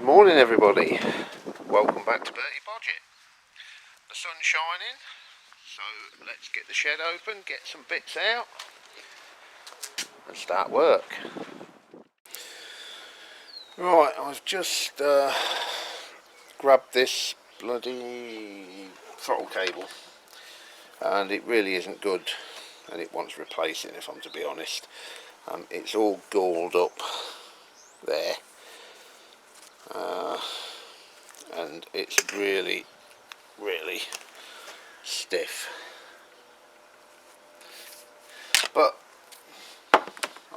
morning everybody, welcome back to Bertie Budget. The sun's shining, so let's get the shed open, get some bits out and start work. Right, I've just grabbed this bloody throttle cable and it really isn't good and it wants replacing, if I'm to be honest. It's all galled up there. And it's really stiff, but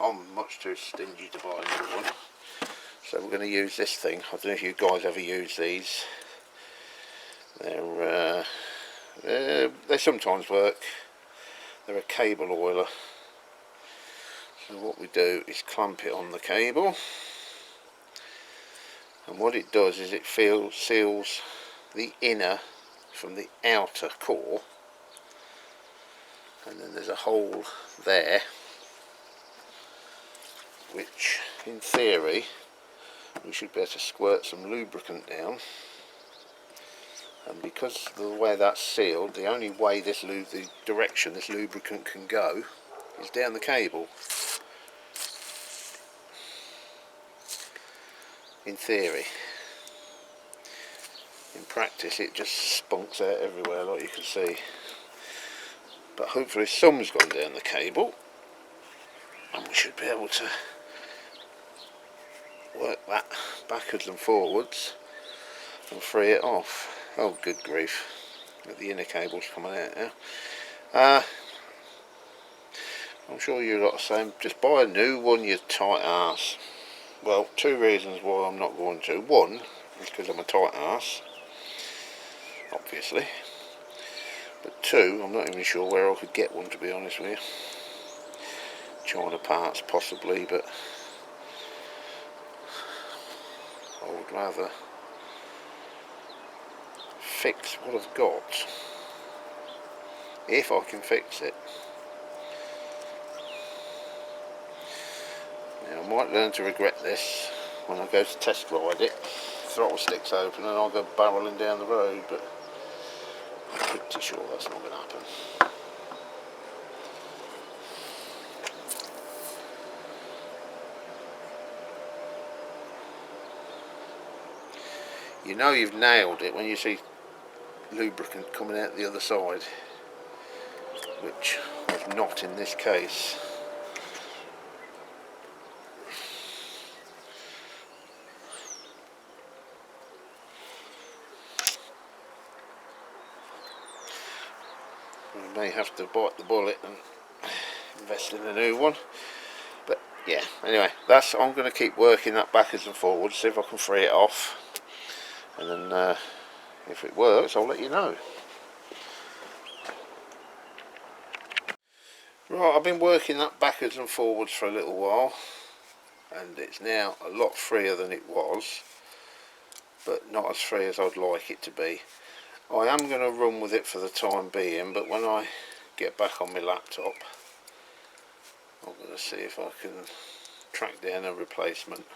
I'm much too stingy to buy a new one, so we're going to use this thing. I don't know if you guys ever use these. They sometimes work. They're a cable oiler, so what we do is clamp it on the cable, and what it does is it seals the inner from the outer core, and then there's a hole there which in theory we should be able to squirt some lubricant down, and because of the way that's sealed, the only way the direction this lubricant can go is down the cable. In theory. In practice it just spunks out everywhere like you can see, but hopefully some's gone down the cable and we should be able to work that backwards and forwards and free it off. Oh good grief, the inner cable's coming out now. I'm sure you lot are saying just buy a new one, you tight arse. Well, two reasons why I'm not going to. One is because I'm a tight arse, obviously, but two, I'm not even sure where I could get one, to be honest with you. China parts possibly, but I would rather fix what I've got if I can fix it. Now, I might learn to regret this when I go to test ride it. Throttle sticks open and I'll go barreling down the road, but I'm pretty sure that's not going to happen. You know you've nailed it when you see lubricant coming out the other side, which was not in this case. We may have to bite the bullet and invest in a new one, but yeah, anyway, I'm going to keep working that backwards and forwards, see if I can free it off, and then if it works I'll let you know. Right, I've been working that backwards and forwards for a little while and it's now a lot freer than it was, but not as free as I'd like it to be. I am going to run with it for the time being, but when I get back on my laptop I'm going to see if I can track down a replacement.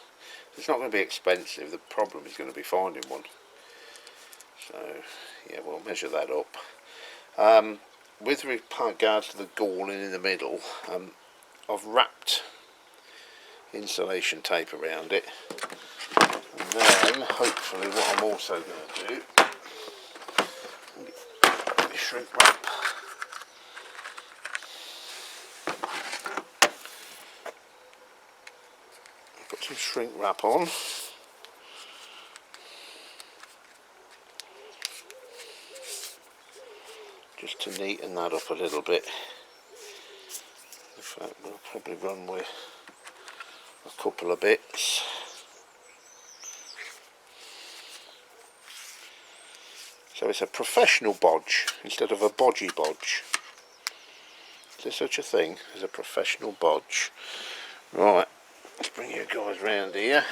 It's not going to be expensive, the problem is going to be finding one. So yeah, we'll measure that up. With regards to the galling in the middle, I've wrapped insulation tape around it, and then hopefully what I'm also going to do, shrink wrap. Put some shrink wrap on. Just to neaten that up a little bit. In fact, we'll probably run with a couple of bits. So it's a professional bodge instead of a bodgy bodge. Is there such a thing as a professional bodge? Right, let's bring you guys round here.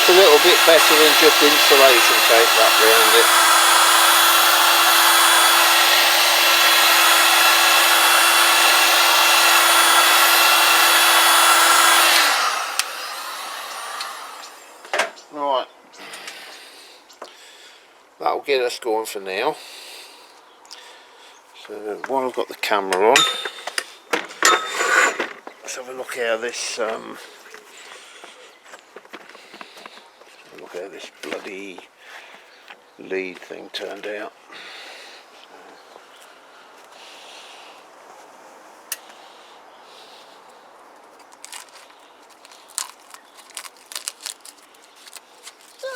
a little bit better than just insulation tape wrapped around it. Right, that'll get us going for now. So while I've got the camera on, let's have a look how this bloody lead thing turned out.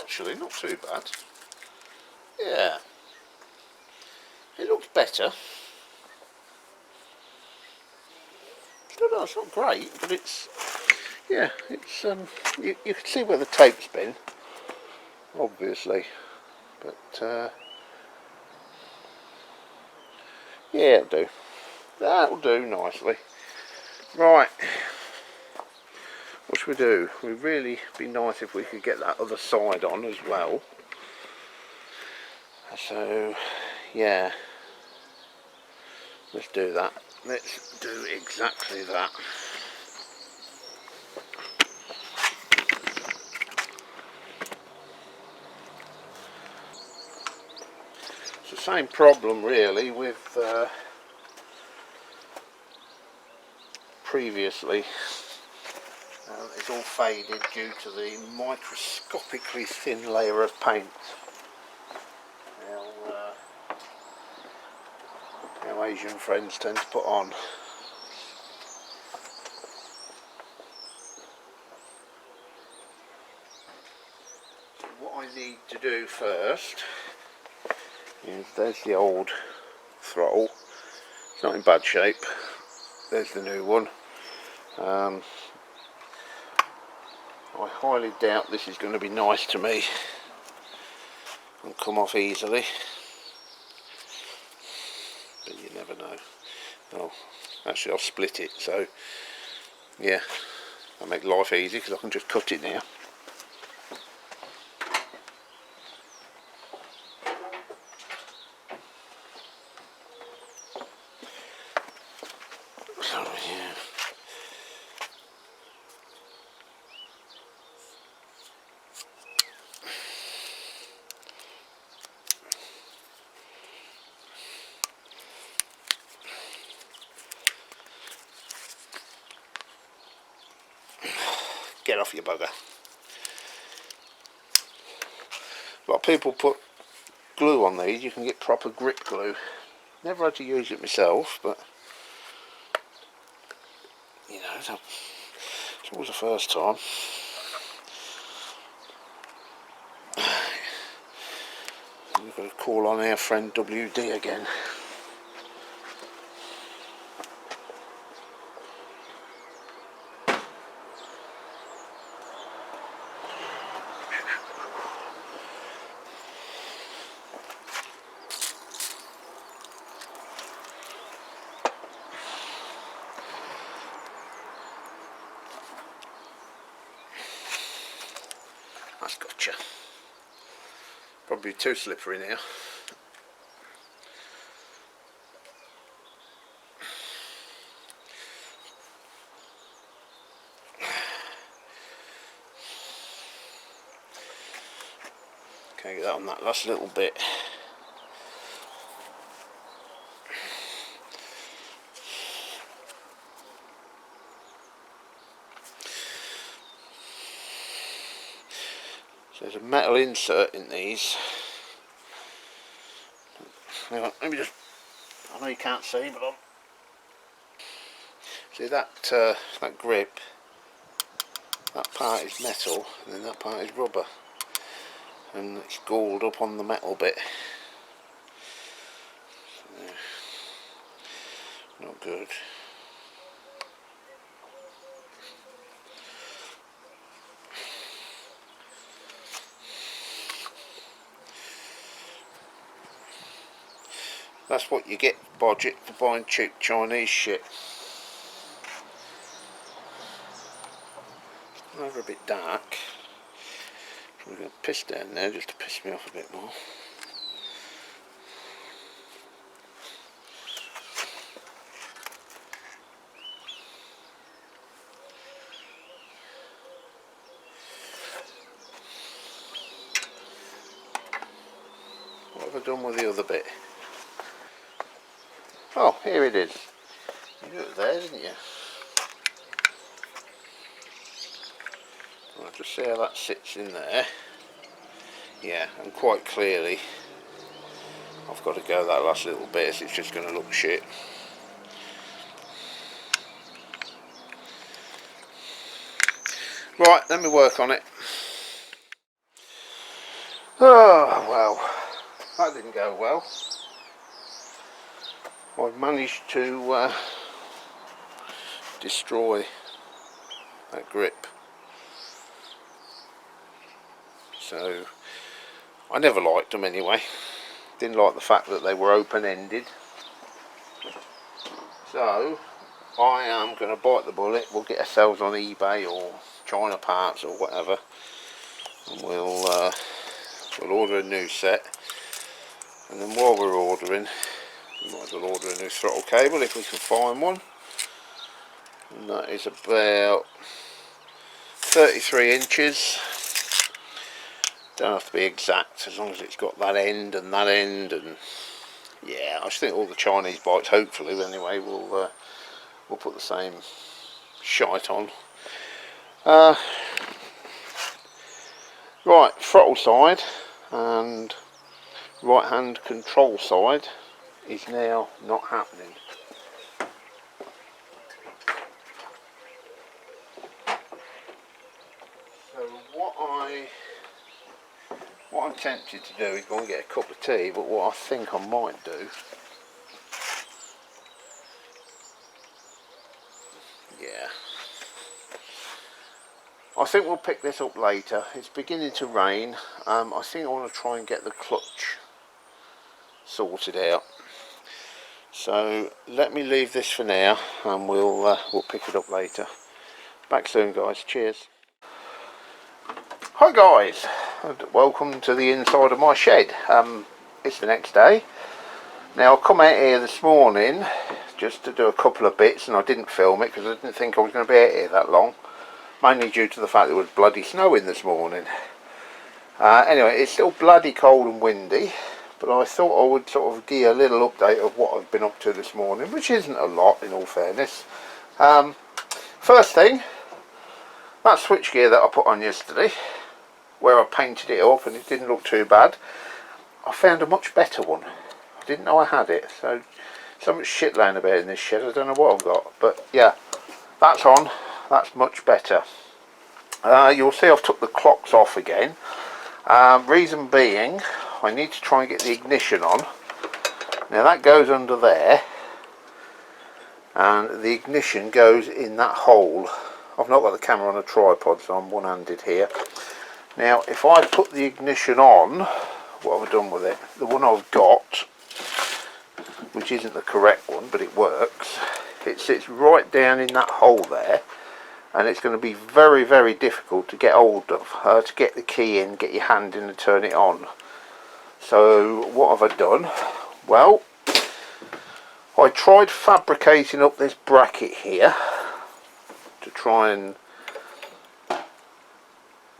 Actually, not too bad. Yeah, it looks better. No, it's not great, but it's, yeah, it's you can see where the tape's been, obviously, but yeah, that'll do nicely. Right, what should we do? It'd really be nice if we could get that other side on as well. So yeah, let's do that. Let's do exactly that. It's the same problem really with previously. It's all faded due to the microscopically thin layer of paint. Our Asian friends tend to put on. So what I need to do first is, there's the old throttle, it's not in bad shape, there's the new one. I highly doubt this is going to be nice to me and come off easily, but you never know. Oh, actually I've split it, so yeah, that'll make life easy because I can just cut it now. So yeah, get off your bugger. A lot of people put glue on these. You can get proper grip glue. Never had to use it myself, but you know, it's always the first time. We've got to call on our friend WD again. That's gotcha. Probably too slippery now. Okay, get that on that last little bit. So there's a metal insert in these. Hang on, let me just, I know you can't see, but see that that grip, that part is metal and then that part is rubber, and it's galled up on the metal bit. So, not good. That's what you get for buying cheap Chinese shit. Over a bit dark. We're going to piss down there just to piss me off a bit more. What have I done with the other bit? Oh, here it is. You knew it there, didn't you? I'll just see how that sits in there. Yeah, and quite clearly I've got to go that last little bit, as it's just going to look shit. Right, let me work on it. Oh, well, that didn't go well. I've managed to destroy that grip. So, I never liked them anyway. Didn't like the fact that they were open-ended. So, I am going to bite the bullet. We'll get ourselves on eBay or China Parts or whatever, and we'll order a new set. And then while we're ordering, we might as well order a new throttle cable if we can find one. And that is about 33 inches. Don't have to be exact, as long as it's got that end and that end, and yeah, I think all the Chinese bikes, hopefully anyway, will put the same shite on. Right, throttle side and right hand control side is now not happening. So what I'm tempted to do is go and get a cup of tea, but what I think I might do, yeah, I think we'll pick this up later. It's beginning to rain. I think I want to try and get the clutch sorted out. So let me leave this for now, and we'll pick it up later. Back soon, guys. Cheers. Hi guys, and welcome to the inside of my shed. It's the next day. Now I come out here this morning just to do a couple of bits, and I didn't film it because I didn't think I was going to be out here that long, mainly due to the fact that it was bloody snowing this morning. Anyway, it's still bloody cold and windy, but I thought I would sort of give you a little update of what I've been up to this morning, which isn't a lot in all fairness. First thing, that switchgear that I put on yesterday, where I painted it up and it didn't look too bad, I found a much better one. I didn't know I had it, so much shit laying about in this shed, I don't know what I've got, but yeah, that's on, that's much better. You'll see I've took the clocks off again. Reason being, I need to try and get the ignition on. Now that goes under there, and the ignition goes in that hole. I've not got the camera on a tripod, so I'm one-handed here. Now if I put the ignition on, what have I done with it? The one I've got, which isn't the correct one, but it works, it sits right down in that hole there, and it's going to be very, very difficult to get hold of, to get the key in, get your hand in and turn it on. So what have I done? Well, I tried fabricating up this bracket here to try and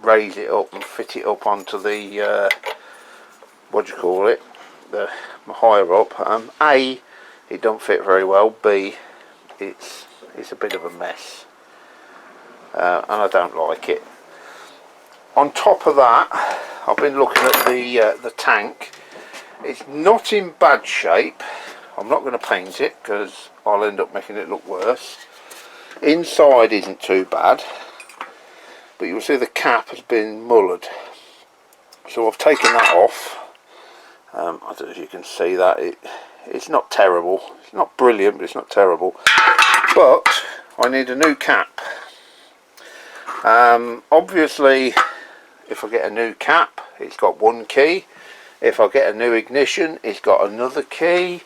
raise it up and fit it up onto the what do you call it, the higher up. A, it don't fit very well. B, it's a bit of a mess, and I don't like it. On top of that, I've been looking at the tank. It's not in bad shape. I'm not going to paint it because I'll end up making it look worse. Inside isn't too bad, but you'll see the cap has been mullered, so I've taken that off. I don't know if you can see that. It's not terrible, it's not brilliant, but it's not terrible. But I need a new cap. Obviously if I get a new cap, it's got one key. If I get a new ignition, it's got another key.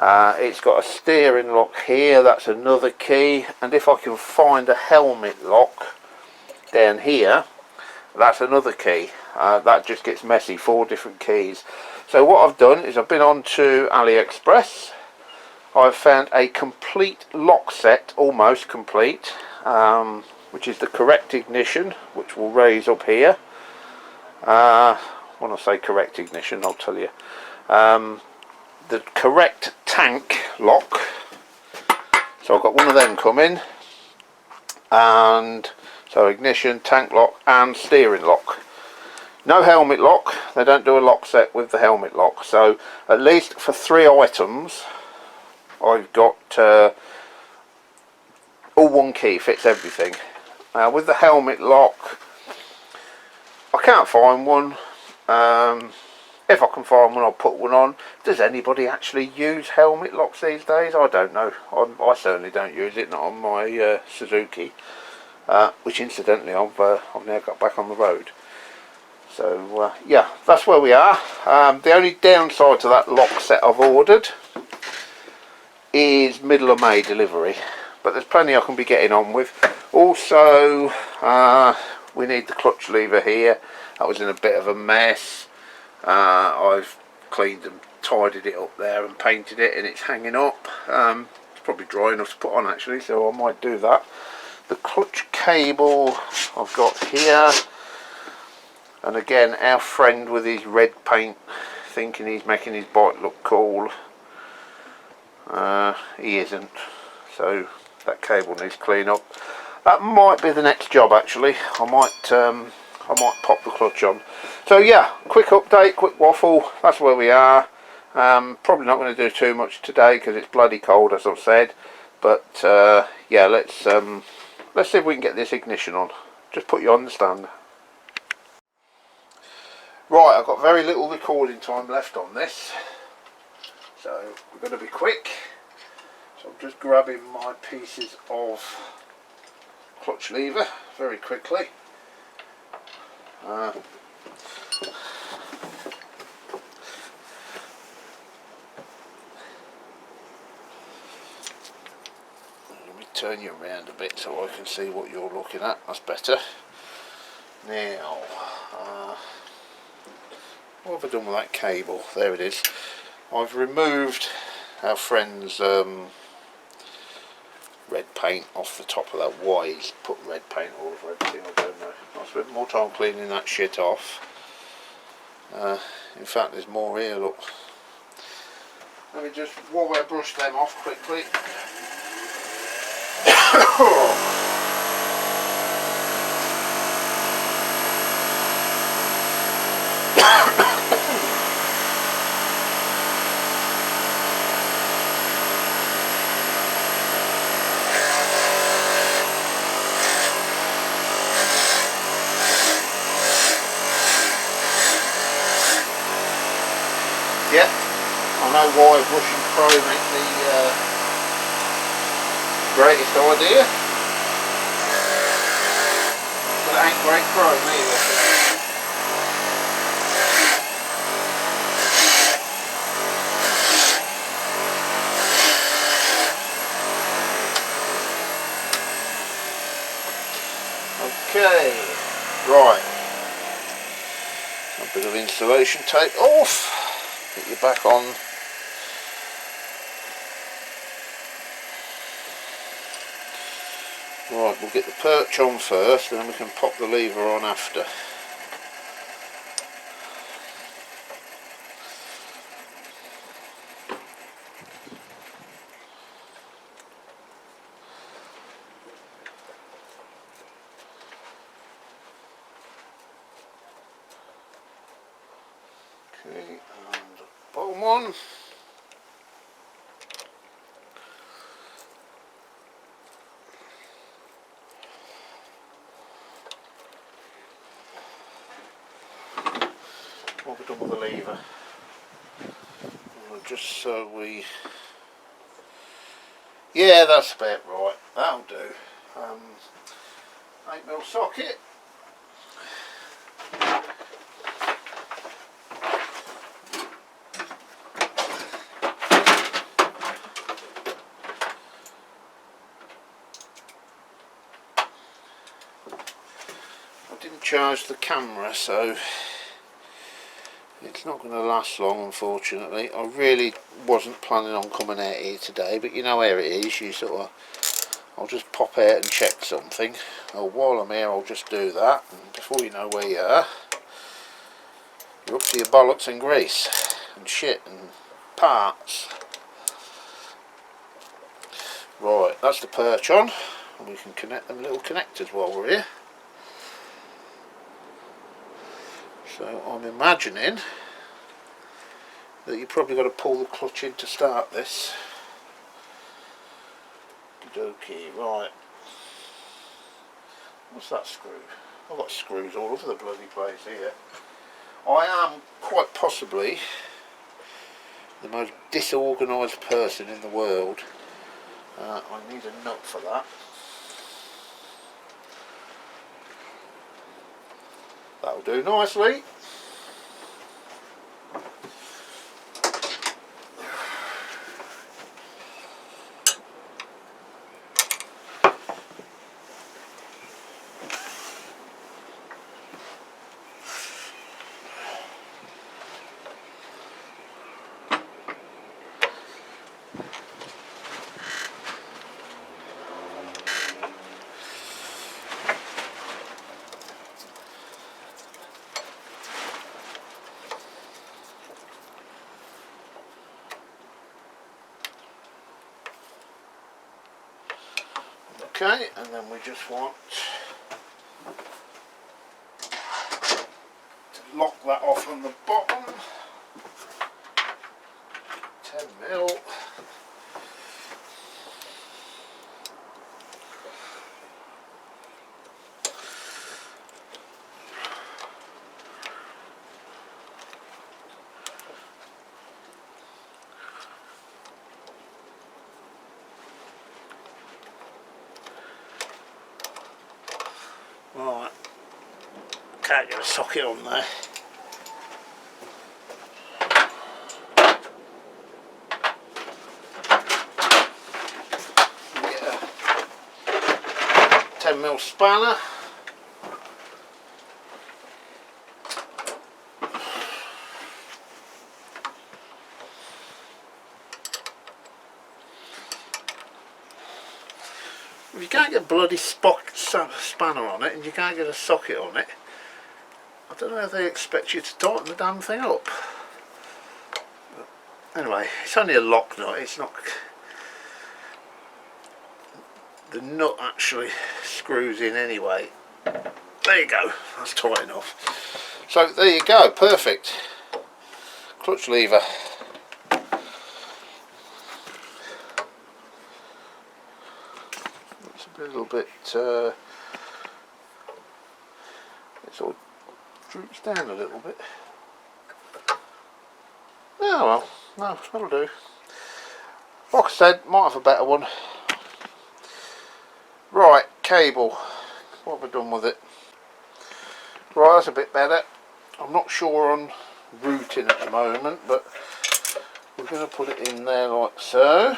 It's got a steering lock here, that's another key. And if I can find a helmet lock down here, that's another key. that just gets messy. 4 different keys. So what I've done is I've been on to AliExpress. I've found a complete lock set, almost complete, which is the correct ignition, which will raise up here. When I say correct ignition, I'll tell you. The correct tank lock. So I've got one of them coming, and so ignition, tank lock and steering lock. No helmet lock. They don't do a lock set with the helmet lock. So at least for 3 items I've got all one key, fits everything. With the helmet lock I can't find one. If I can find one, I'll put one on. Does anybody actually use helmet locks these days? I don't know. I certainly don't use it, not on my Suzuki, which incidentally I've now got back on the road. So yeah, that's where we are. The only downside to that lock set I've ordered is middle of May delivery, but there's plenty I can be getting on with. Also, we need the clutch lever here. That was in a bit of a mess. I've cleaned and tidied it up there and painted it, and it's hanging up. It's probably dry enough to put on actually, so I might do that. The clutch cable I've got here, and again our friend with his red paint thinking he's making his bike look cool, he isn't, so that cable needs clean up. That might be the next job actually. I might pop the clutch on. So yeah, quick update, quick waffle, that's where we are. Probably not going to do too much today because it's bloody cold, as I've said, but yeah, let's see if we can get this ignition on. Just put you on the stand. Right, I've got very little recording time left on this, so we're going to be quick. So I'm just grabbing my pieces of clutch lever very quickly. Let me turn you around a bit so I can see what you're looking at. That's better. Now, what have I done with that cable? There it is. I've removed our friend's red paint off the top of that. Why he's put red paint all over everything, I don't know. I'll spend more time cleaning that shit off. In fact, there's more here, look. Let me just, while I brush them off quickly. Yeah, I know why brushing chrome ain't the greatest idea, but it ain't great chrome either. Okay, right, a bit of insulation tape off. Get you back on. Right, we'll get the perch on first, and then we can pop the lever on after. Okay, and bottom one. What have we done with the lever? Well, just so we... Yeah, that's about right. That'll do. 8mm socket. didn't charge the camera, so it's not going to last long, unfortunately. I really wasn't planning on coming out here today, but you know where it is. You sort of, I'll just pop out and check something. Or while I'm here, I'll just do that. And before you know where you are, you're up to your bollocks in grease and shit and parts. Right, that's the perch on, and we can connect them little connectors while we're here. So I'm imagining that you've probably got to pull the clutch in to start this. Okay, right. What's that screw? I've got screws all over the bloody place here. I am quite possibly the most disorganised person in the world. I need a nut for that. That'll do nicely. Okay, and then we just want to lock that off on the bottom. 10mm. Right, can't get a socket on there. Get a 10mm spanner. If you can't get a bloody spanner on it and you can't get a socket on it, I don't know if they expect you to tighten the damn thing up. But anyway, it's only a lock nut, it's not... The nut actually screws in anyway. There you go, that's tight enough. So there you go, perfect. Clutch lever. It's a little bit... it sort of droops down a little bit. Oh well, no, that'll do. Like I said, might have a better one. Right, cable. What have I done with it? Right, that's a bit better. I'm not sure on routing at the moment, but we're going to put it in there like so.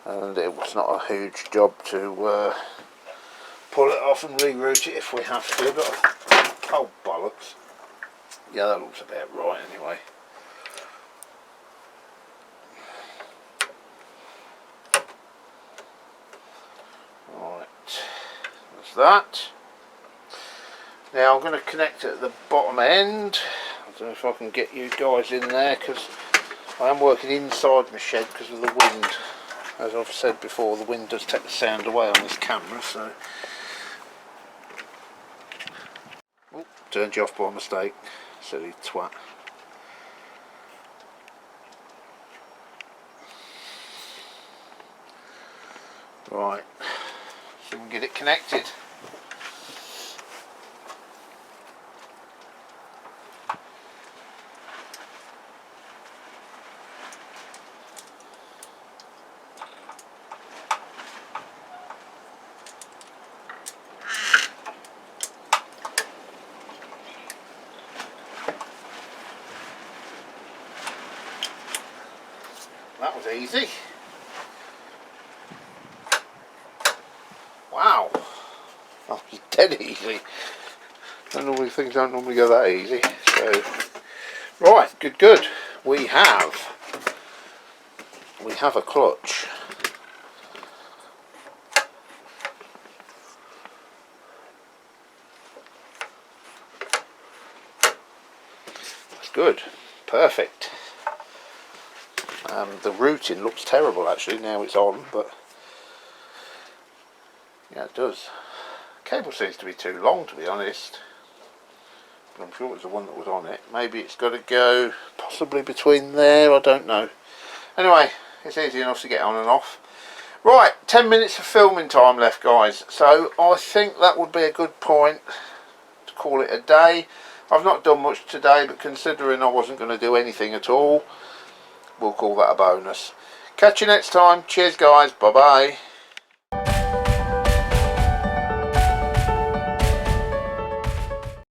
And it was not a huge job to pull it off and reroute it if we have to, but oh bollocks. Yeah, that looks about right anyway. Right, that's that. Now I'm going to connect it at the bottom end. I don't know if I can get you guys in there because I am working inside my shed because of the wind. As I've said before, the wind does take the sound away on this camera, so... Oh, turned you off by mistake, silly twat. Right, so we can get it connected. That was easy. dead easy. And normally things don't normally go that easy. So, right, good. We have a clutch. That's good. Perfect. The routing looks terrible actually now it's on, but yeah, it does. Cable seems to be too long, to be honest, but I'm sure it was the one that was on it. Maybe it's got to go possibly between there, I don't know. Anyway, it's easy enough to get on and off. Right, 10 minutes of filming time left, guys, so I think that would be a good point to call it a day. I've not done much today, but considering I wasn't going to do anything at all, we'll call that a bonus. Catch you next time. Cheers, guys. Bye bye.